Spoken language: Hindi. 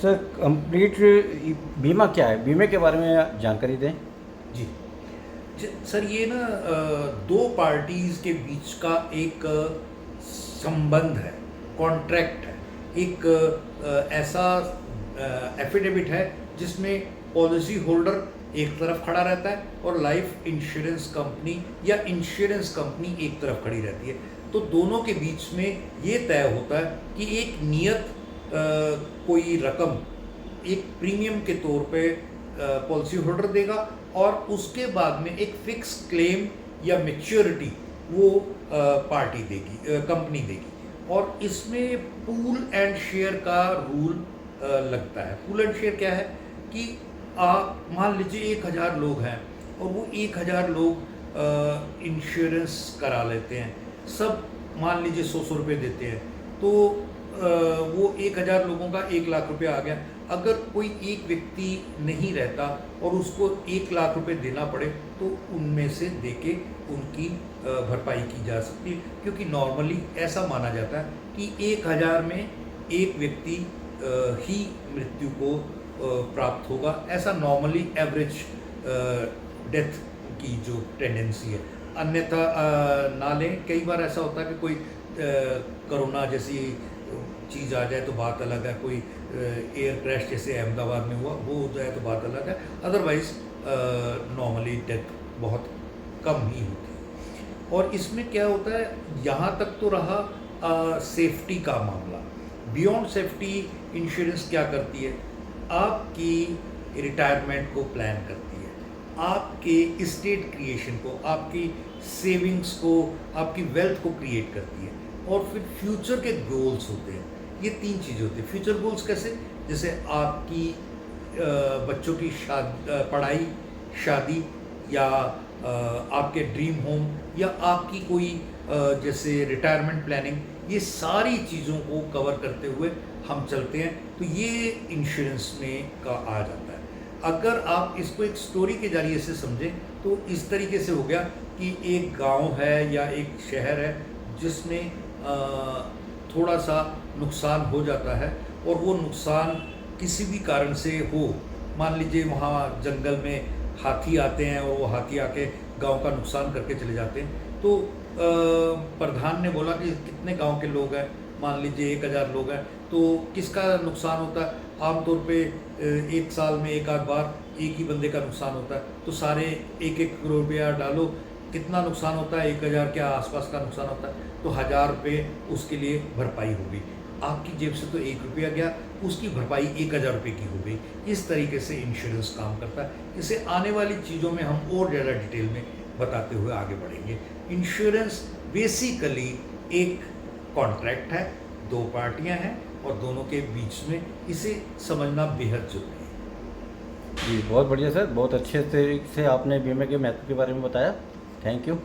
सर कंप्लीट बीमा क्या है, बीमे के बारे में जानकारी दें। जी सर, ये ना दो पार्टीज़ के बीच का एक संबंध है, कॉन्ट्रैक्ट है। एक ऐसा एफिडेविट है जिसमें पॉलिसी होल्डर एक तरफ खड़ा रहता है और लाइफ इंश्योरेंस कंपनी या इंश्योरेंस कंपनी एक तरफ खड़ी रहती है। तो दोनों के बीच में ये तय होता है कि एक नियत कोई रकम एक प्रीमियम के तौर पे पॉलिसी होल्डर देगा और उसके बाद में एक फिक्स क्लेम या मैच्योरिटी वो पार्टी देगी, कंपनी देगी। और इसमें पूल एंड शेयर का रूल लगता है। पूल एंड शेयर क्या है कि आप मान लीजिए 1000 लोग हैं और वो 1000 लोग इंश्योरेंस करा लेते हैं, सब मान लीजिए 100 रुपये देते हैं, तो वो 1000 लोगों का 1 लाख रुपये आ गया। अगर कोई एक व्यक्ति नहीं रहता और उसको 1 लाख रुपए देना पड़े तो उनमें से देके उनकी भरपाई की जा सकती है, क्योंकि नॉर्मली ऐसा माना जाता है कि 1000 में एक व्यक्ति ही मृत्यु को प्राप्त होगा। ऐसा नॉर्मली एवरेज डेथ की जो टेंडेंसी है। अन्यथा ना लें। कई बार ऐसा होता है कि कोई कोरोना जैसी चीज़ आ जाए तो बात अलग है, कोई एयर क्रैश जैसे अहमदाबाद में हुआ वो हो जाए तो बात अलग है। अदरवाइज़ नॉर्मली डेथ बहुत कम ही होती है। और इसमें क्या होता है, यहाँ तक तो रहा सेफ्टी का मामला। बियॉन्ड सेफ्टी इंश्योरेंस क्या करती है, आपकी रिटायरमेंट को प्लान करती है, आपके स्टेट क्रिएशन को, आपकी सेविंग्स को, आपकी वेल्थ को क्रिएट करती है। और फिर फ्यूचर के गोल्स होते हैं। ये 3 चीज़ें होती हैं। फ्यूचर गोल्स कैसे, जैसे आपकी बच्चों की पढ़ाई, शादी, या आपके ड्रीम होम, या आपकी कोई जैसे रिटायरमेंट प्लानिंग, ये सारी चीज़ों को कवर करते हुए हम चलते हैं। तो ये इंश्योरेंस में का आ जाता है। अगर आप इसको एक स्टोरी के जरिए से समझें तो इस तरीके से हो गया कि एक गांव है या एक शहर है जिसमें थोड़ा सा नुकसान हो जाता है, और वो नुकसान किसी भी कारण से हो। मान लीजिए वहाँ जंगल में हाथी आते हैं और वो हाथी आके गांव का नुकसान करके चले जाते हैं। तो प्रधान ने बोला कि कितने गांव के लोग हैं, मान लीजिए 1000 लोग हैं, तो किसका नुकसान होता है। आमतौर पे एक साल में एक आध बार एक ही बंदे का नुकसान होता है, तो सारे 1-1 करोड़ रुपया डालो, कितना नुकसान होता है, 1000 के आसपास का नुकसान होता है, तो 1000 रुपये उसके लिए भरपाई होगी। आपकी जेब से तो 1 रुपया गया, उसकी भरपाई 1000 रुपये की हो गई। इस तरीके से इंश्योरेंस काम करता है। इसे आने वाली चीज़ों में हम और ज़्यादा डिटेल में बताते हुए आगे बढ़ेंगे। इंश्योरेंस बेसिकली एक कॉन्ट्रैक्ट है, 2 पार्टियां हैं और दोनों के बीच में, इसे समझना बेहद जरूरी है। जी बहुत बढ़िया सर, बहुत अच्छे तरीके से आपने बीमे के महत्व के बारे में बताया। Thank you.